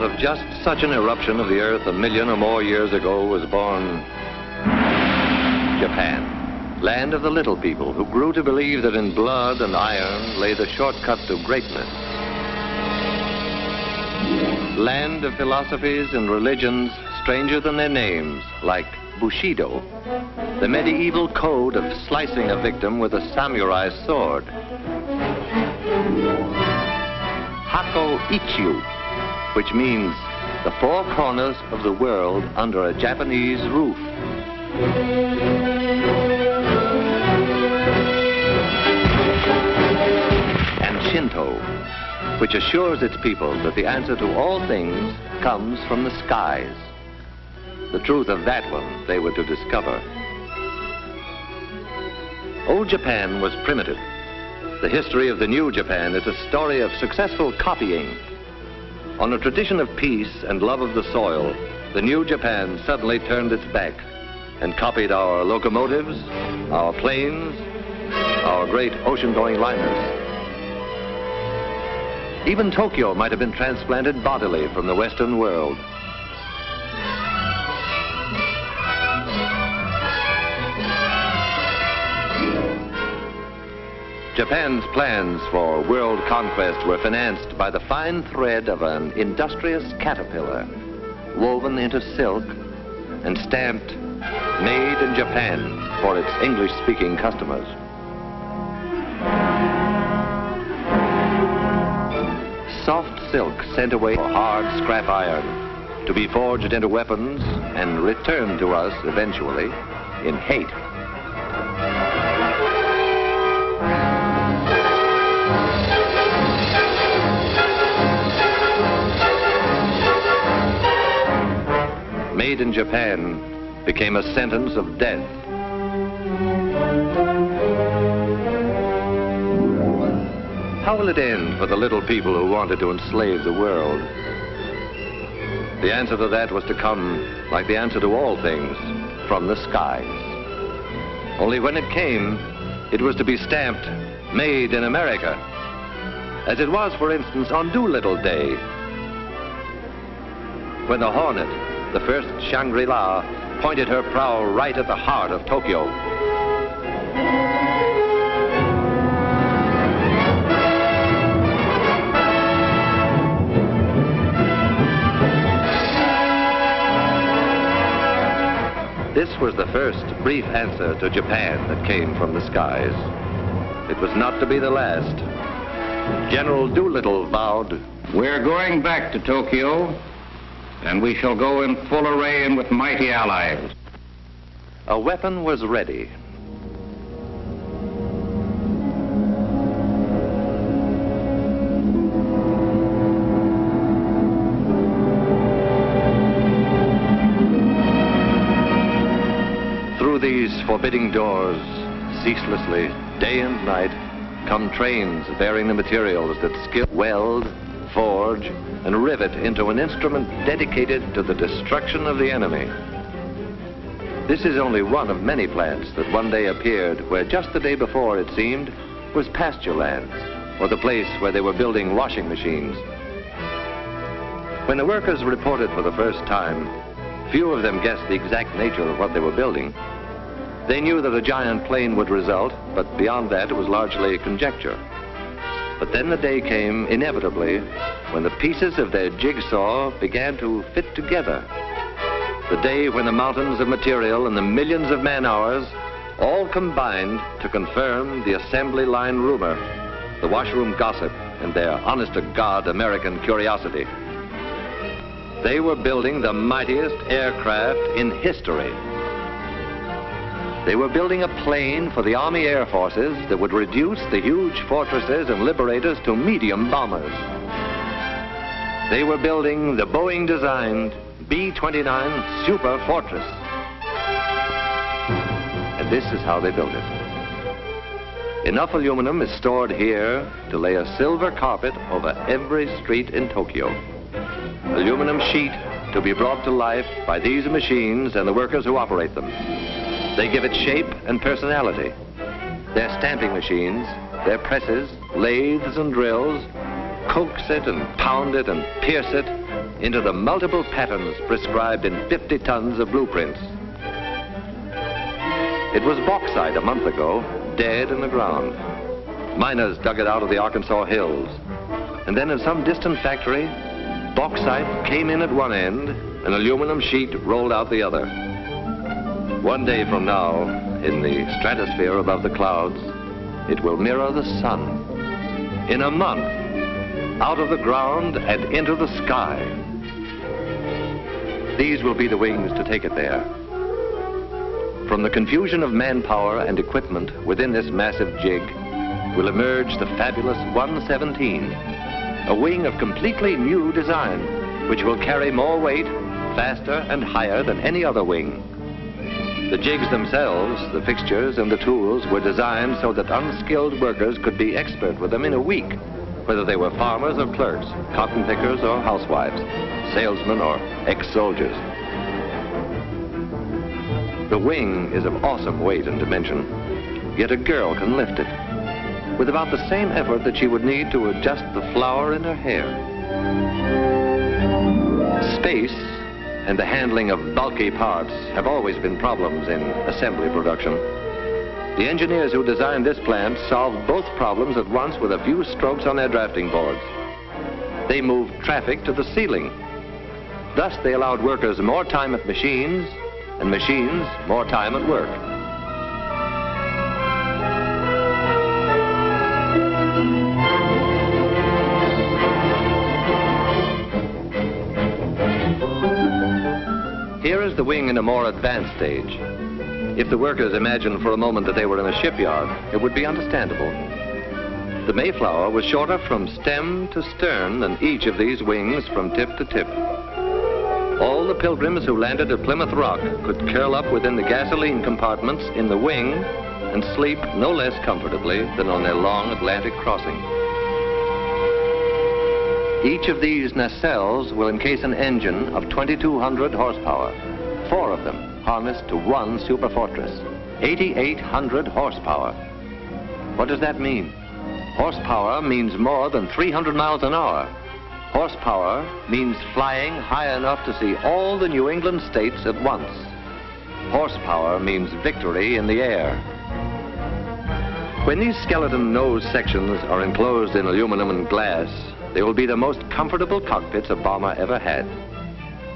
of just such an eruption of the earth 1 million or more years ago was born Japan, land of the little people who grew to believe that in blood and iron lay the shortcut to greatness. Land of philosophies and religions stranger than their names, like Bushido, the medieval code of slicing a victim with a samurai sword. Hako Ichiu, which means the four corners of the world under a Japanese roof. And Shinto, which assures its people that the answer to all things comes from the skies. The truth of that one they were to discover. Old Japan was primitive. The history of the new Japan is a story of successful copying. On a tradition of peace and love of the soil, the new Japan suddenly turned its back and copied our locomotives, our planes, our great ocean-going liners. Even Tokyo might have been transplanted bodily from the Western world. Japan's plans for world conquest were financed by the fine thread of an industrious caterpillar, woven into silk and stamped "Made in Japan" for its English-speaking customers. Soft silk sent away for hard scrap iron to be forged into weapons and returned to us eventually in hate. Made in Japan became a sentence of death. How will it end for the little people who wanted to enslave the world? The answer to that was to come, like the answer to all things, from the skies. Only when it came, it was to be stamped, "Made in America," as it was, for instance, on Doolittle Day, when the Hornet, the first Shangri-La, pointed her prow right at the heart of Tokyo. This was the first brief answer to Japan that came from the skies. It was not to be the last. General Doolittle vowed, "We're going back to Tokyo, and we shall go in full array and with mighty allies." A weapon was ready. Through these forbidding doors, ceaselessly, day and night, come trains bearing the materials that skill weld, forge, and rivet into an instrument dedicated to the destruction of the enemy. This is only one of many plants that one day appeared where just the day before, it seemed, was pasture land, or the place where they were building washing machines. When the workers reported for the first time, few of them guessed the exact nature of what they were building. They knew that a giant plane would result, but beyond that it was largely conjecture. But then the day came, inevitably, when the pieces of their jigsaw began to fit together. The day when the mountains of material and the millions of man-hours all combined to confirm the assembly line rumor, the washroom gossip, and their honest-to-God American curiosity. They were building the mightiest aircraft in history. They were building a plane for the Army Air Forces that would reduce the huge fortresses and Liberators to medium bombers. They were building the Boeing-designed B-29 Superfortress. And this is how they built it. Enough aluminum is stored here to lay a silver carpet over every street in Tokyo. Aluminum sheet to be brought to life by these machines and the workers who operate them. They give it shape and personality. Their stamping machines, their presses, lathes and drills, coax it and pound it and pierce it into the multiple patterns prescribed in 50 tons of blueprints. It was bauxite a month ago, dead in the ground. Miners dug it out of the Arkansas hills. And then in some distant factory, bauxite came in at one end, an aluminum sheet rolled out the other. One day from now, in the stratosphere above the clouds, it will mirror the sun. In a month, out of the ground and into the sky. These will be the wings to take it there. From the confusion of manpower and equipment within this massive jig will emerge the fabulous 117, a wing of completely new design, which will carry more weight, faster and higher than any other wing. The jigs themselves, the fixtures and the tools were designed so that unskilled workers could be expert with them in a week, whether they were farmers or clerks, cotton pickers or housewives, salesmen or ex-soldiers. The wing is of awesome weight and dimension, yet a girl can lift it with about the same effort that she would need to adjust the flower in her hair. Space and the handling of bulky parts have always been problems in assembly production. The engineers who designed this plant solved both problems at once with a few strokes on their drafting boards. They moved traffic to the ceiling. Thus, they allowed workers more time at machines, and machines more time at work. Here is the wing in a more advanced stage. If the workers imagined for a moment that they were in a shipyard, it would be understandable. The Mayflower was shorter from stem to stern than each of these wings from tip to tip. All the pilgrims who landed at Plymouth Rock could curl up within the gasoline compartments in the wing and sleep no less comfortably than on their long Atlantic crossing. Each of these nacelles will encase an engine of 2,200 horsepower, 4 of them harnessed to one Superfortress, 8,800 horsepower. What does that mean? Horsepower means more than 300 miles an hour. Horsepower means flying high enough to see all the New England states at once. Horsepower means victory in the air. When these skeleton nose sections are enclosed in aluminum and glass, they will be the most comfortable cockpits a bomber ever had.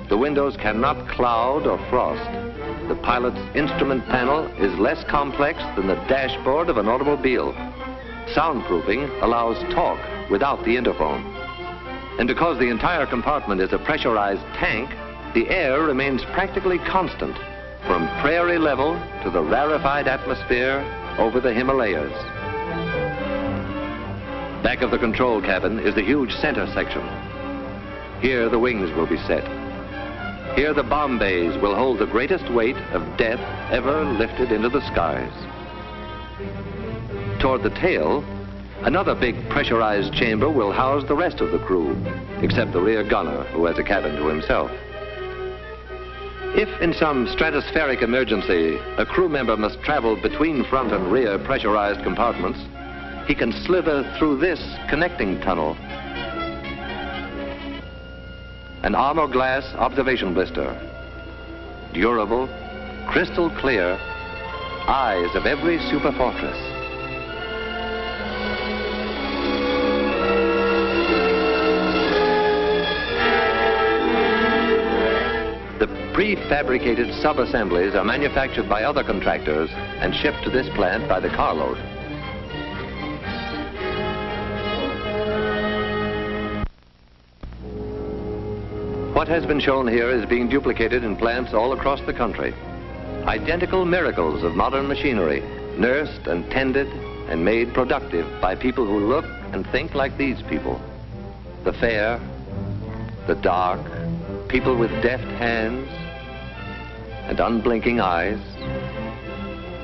The windows cannot cloud or frost. The pilot's instrument panel is less complex than the dashboard of an automobile. Soundproofing allows talk without the interphone. And because the entire compartment is a pressurized tank, the air remains practically constant from prairie level to the rarefied atmosphere over the Himalayas. Back of the control cabin is the huge center section. Here the wings will be set. Here the bomb bays will hold the greatest weight of death ever lifted into the skies. Toward the tail, another big pressurized chamber will house the rest of the crew, except the rear gunner, who has a cabin to himself. If in some stratospheric emergency, a crew member must travel between front and rear pressurized compartments, he can slither through this connecting tunnel. An armor glass observation blister. Durable, crystal clear, eyes of every Superfortress. The prefabricated sub-assemblies are manufactured by other contractors and shipped to this plant by the carload. What has been shown here is being duplicated in plants all across the country. Identical miracles of modern machinery, nursed and tended and made productive by people who look and think like these people. The fair, the dark, people with deft hands and unblinking eyes,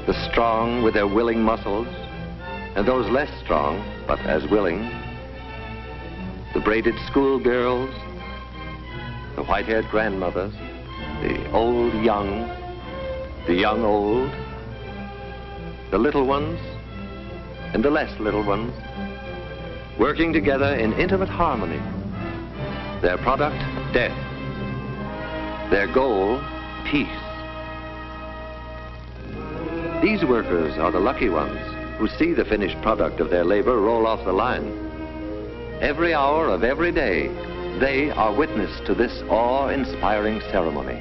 the strong with their willing muscles, and those less strong but as willing, the braided schoolgirls, the white-haired grandmothers, the old young, the young old, the little ones and the less little ones, working together in intimate harmony. Their product, death. Their goal, peace. These workers are the lucky ones who see the finished product of their labor roll off the line. Every hour of every day, they are witness to this awe-inspiring ceremony,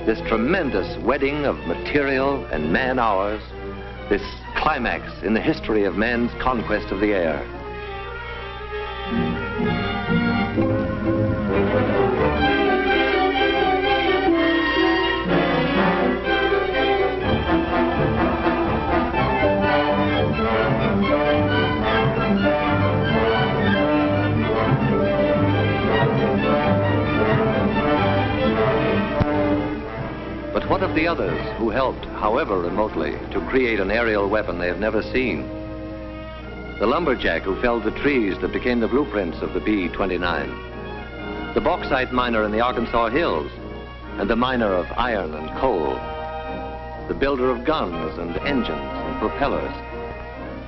this tremendous wedding of material and man-hours, this climax in the history of man's conquest of the air. But what of the others who helped, however remotely, to create an aerial weapon they have never seen? The lumberjack who felled the trees that became the blueprints of the B-29. The bauxite miner in the Arkansas hills, and the miner of iron and coal. The builder of guns and engines and propellers.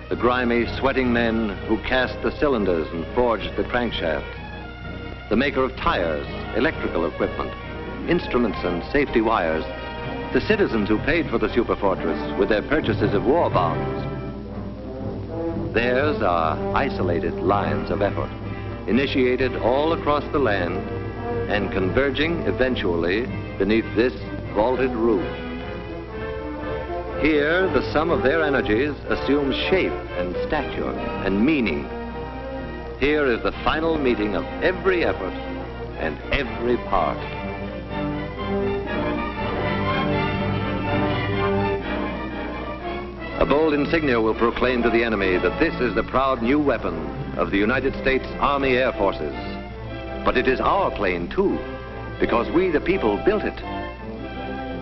The grimy, sweating men who cast the cylinders and forged the crankshaft. The maker of tires, electrical equipment, instruments and safety wires, the citizens who paid for the Superfortress with their purchases of war bonds. Theirs are isolated lines of effort, initiated all across the land and converging eventually beneath this vaulted roof. Here, the sum of their energies assumes shape and stature and meaning. Here is the final meeting of every effort and every part. A bold insignia will proclaim to the enemy that this is the proud new weapon of the United States Army Air Forces. But it is our plane, too, because we, the people, built it.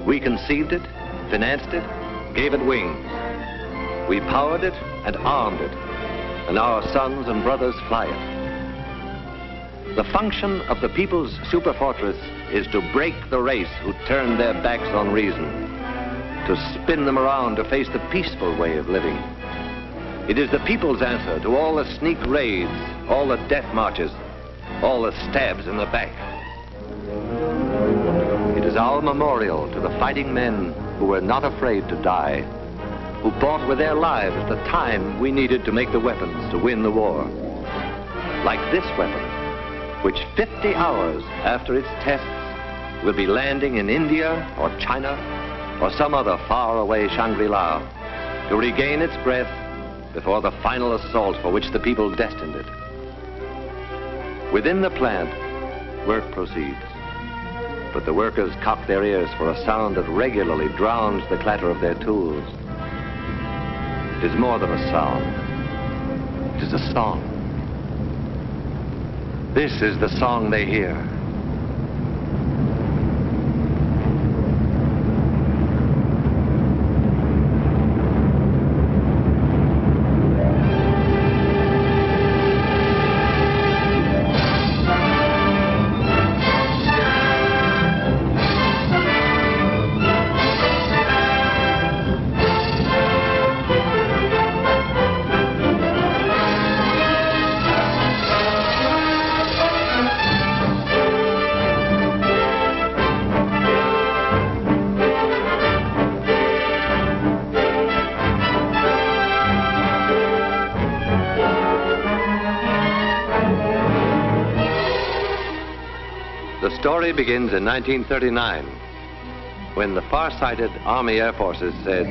We conceived it, financed it, gave it wings. We powered it and armed it, and our sons and brothers fly it. The function of the people's Superfortress is to break the race who turned their backs on reason, to spin them around to face the peaceful way of living. It is the people's answer to all the sneak raids, all the death marches, all the stabs in the back. It is our memorial to the fighting men who were not afraid to die, who bought with their lives the time we needed to make the weapons to win the war. Like this weapon, which 50 hours after its tests will be landing in India or China or some other faraway Shangri-La to regain its breath before the final assault for which the people destined it. Within the plant, work proceeds, but the workers cock their ears for a sound that regularly drowns the clatter of their tools. It is more than a sound. It is a song. This is the song they hear. The story begins in 1939, when the far-sighted Army Air Forces said,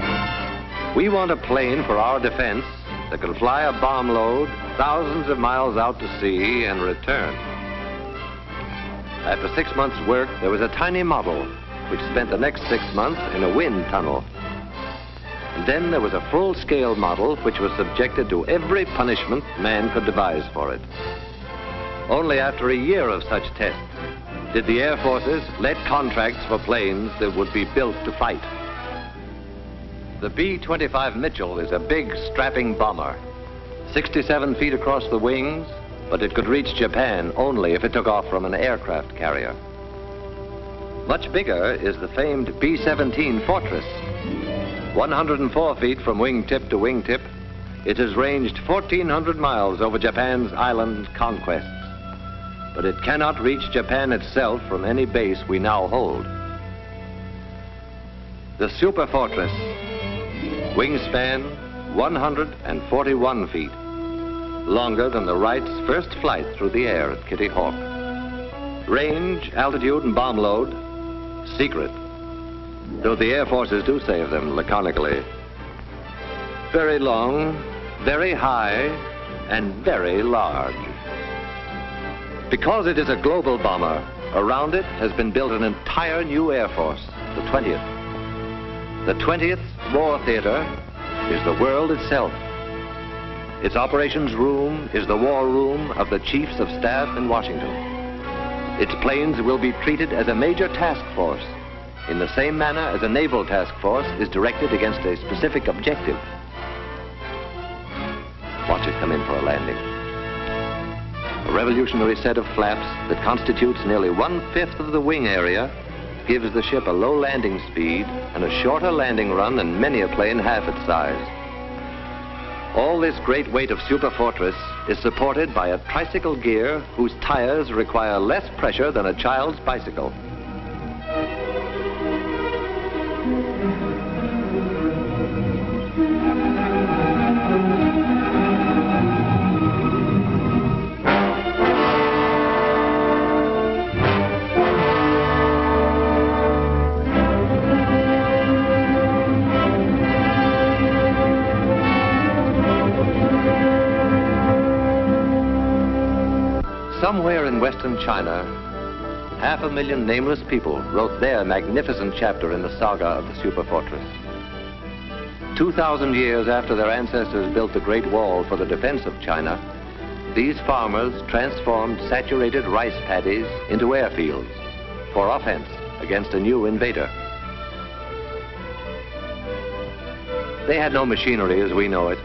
"We want a plane for our defense that can fly a bomb load thousands of miles out to sea and return." After 6 months' work, there was a tiny model which spent the next 6 months in a wind tunnel. And then there was a full-scale model which was subjected to every punishment man could devise for it. Only after a year of such tests did the Air Forces let contracts for planes that would be built to fight. The B-25 Mitchell is a big, strapping bomber, 67 feet across the wings, but it could reach Japan only if it took off from an aircraft carrier. Much bigger is the famed B-17 Fortress. 104 feet from wingtip to wingtip, it has ranged 1,400 miles over Japan's island conquests. but it cannot reach Japan itself from any base we now hold. The Superfortress, wingspan 141 feet, longer than the Wright's first flight through the air at Kitty Hawk. Range, altitude, and bomb load, secret, though the Air Forces do say of them laconically. Very long, very high, and very large. Because it is a global bomber, around it has been built an entire new Air Force, the 20th. The 20th War Theater is the world itself. Its operations room is the war room of the Chiefs of Staff in Washington. Its planes will be treated as a major task force, in the same manner as a naval task force is directed against a specific objective. Watch it come in for a landing. A revolutionary set of flaps that constitutes nearly 1/5 of the wing area gives the ship a low landing speed and a shorter landing run than many a plane half its size. All this great weight of Superfortress is supported by a tricycle gear whose tires require less pressure than a child's bicycle. Somewhere in western China, 500,000 nameless people wrote their magnificent chapter in the saga of the Superfortress. 2,000 years after their ancestors built the Great Wall for the defense of China, these farmers transformed saturated rice paddies into airfields for offense against a new invader. They had no machinery as we know it,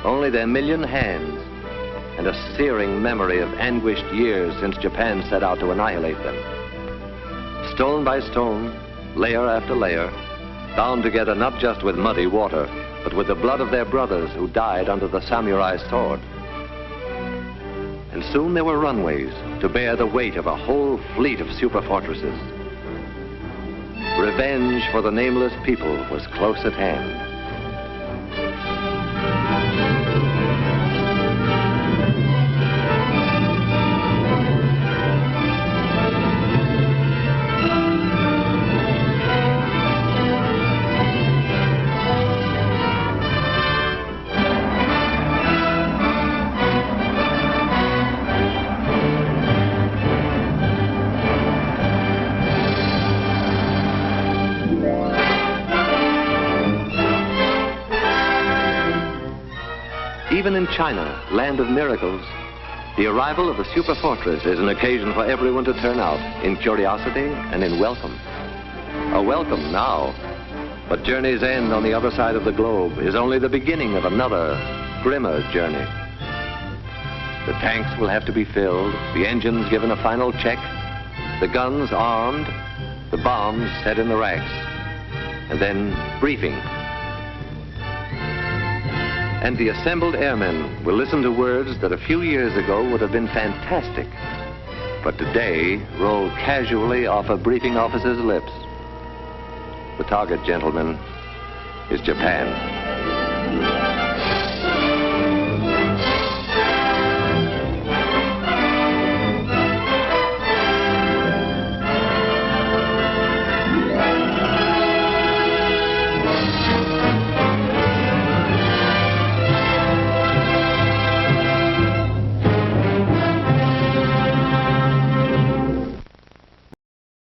only their million hands, and a searing memory of anguished years since Japan set out to annihilate them. Stone by stone, layer after layer, bound together not just with muddy water, but with the blood of their brothers who died under the samurai sword. And soon there were runways to bear the weight of a whole fleet of superfortresses. Revenge for the nameless people was close at hand. Even in China, land of miracles, the arrival of the Superfortress is an occasion for everyone to turn out in curiosity and in welcome. A welcome now, but journey's end on the other side of the globe is only the beginning of another, grimmer journey. The tanks will have to be filled, the engines given a final check, the guns armed, the bombs set in the racks, and then briefing. And the assembled airmen will listen to words that a few years ago would have been fantastic, but today roll casually off a briefing officer's lips. The target, gentlemen, is Japan.